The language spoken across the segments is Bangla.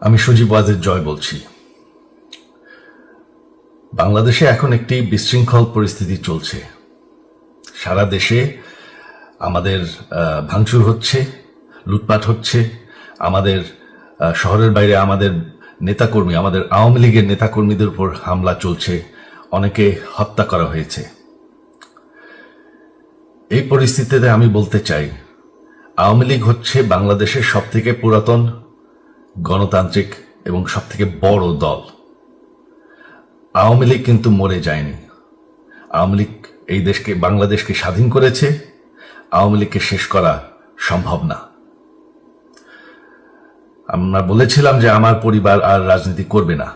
আমি সজীব ওয়াজেদ জয় বলছি। বাংলাদেশে এখন একটি বিশৃঙ্খল পরিস্থিতি চলছে। সারা দেশে আমাদের ভাঙচুর হচ্ছে, লুটপাট হচ্ছে, আমাদের শহরের বাইরে আমাদের নেতাকর্মী, আমাদের আওয়ামী লীগের নেতাকর্মীদের উপর হামলা চলছে, অনেকে হত্যা করা হয়েছে। এই পরিস্থিতিতে আমি বলতে চাই, আওয়ামী লীগ হচ্ছে বাংলাদেশের সবথেকে পুরাতন গণতান্ত্রিক এবং সবথেকে বড় দল। আওয়ামী লীগ কিন্তু মরে যায়নি। আওয়ামী লীগ এই দেশকে, বাংলাদেশকে স্বাধীন করেছে। আওয়ামী লীগকে শেষ করা সম্ভব না। আমরা বলেছিলাম যে আমার পরিবার আর রাজনীতি করবে না,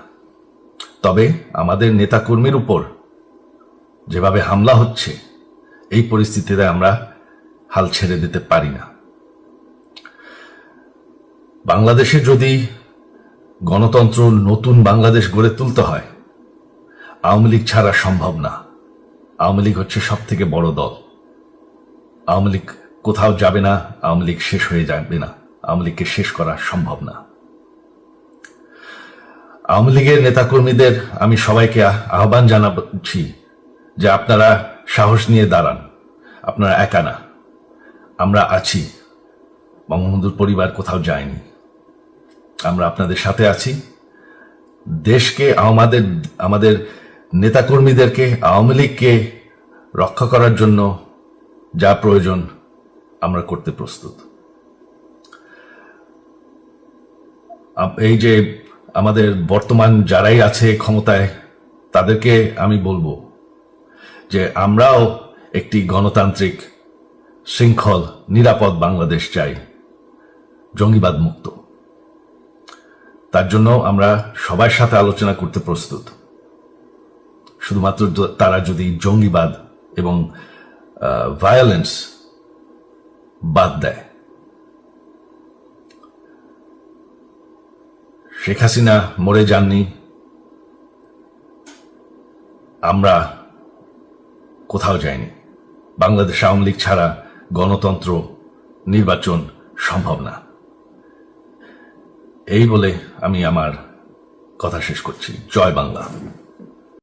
তবে আমাদের নেতাকর্মীর উপর যেভাবে হামলা হচ্ছে, এই পরিস্থিতিতে আমরা হাল ছেড়ে দিতে পারি না। বাংলাদেশে যদি গণতন্ত্র, নতুন বাংলাদেশ গড়ে তুলতে হয়, আওয়ামী লীগ ছাড়া সম্ভব না। আওয়ামী লীগ হচ্ছে সব থেকে বড় দল। আওয়ামী লীগ কোথাও যাবে না, আওয়ামী লীগ শেষ হয়ে যাবে না, আওয়ামী লীগকে শেষ করা সম্ভব না। আওয়ামী লীগের নেতাকর্মীদের আমি সবাইকে আহ্বান জানাচ্ছি যে আপনারা সাহস নিয়ে দাঁড়ান। আপনারা একা না, আমরা আছি। বঙ্গবন্ধুর পরিবার কোথাও যায়নি, আমরা আপনাদের সাথে আছি। দেশকে, আমাদের নেতাকর্মীদেরকে, আওয়ামী লীগকে রক্ষা করার জন্য যা প্রয়োজন আমরা করতে প্রস্তুত। এই যে আমাদের বর্তমান যারাই আছে ক্ষমতায়, তাদেরকে আমি বলবো যে আমরাও একটি গণতান্ত্রিক, শৃঙ্খল, নিরাপদ বাংলাদেশ চাই, জঙ্গিবাদ মুক্ত। তার জন্য আমরা সবার সাথে আলোচনা করতে প্রস্তুত, শুধুমাত্র তারা যদি জঙ্গিবাদ এবং ভায়োলেন্স বাদ দেয়। শেখ হাসিনা মরে যাননি, আমরা কোথাও যাইনি। বাংলাদেশ আওয়ামী লীগ ছাড়া গণতন্ত্র, নির্বাচন সম্ভব না। এই বলে আমি আমার কথা শেষ করছি। জয় বাংলা।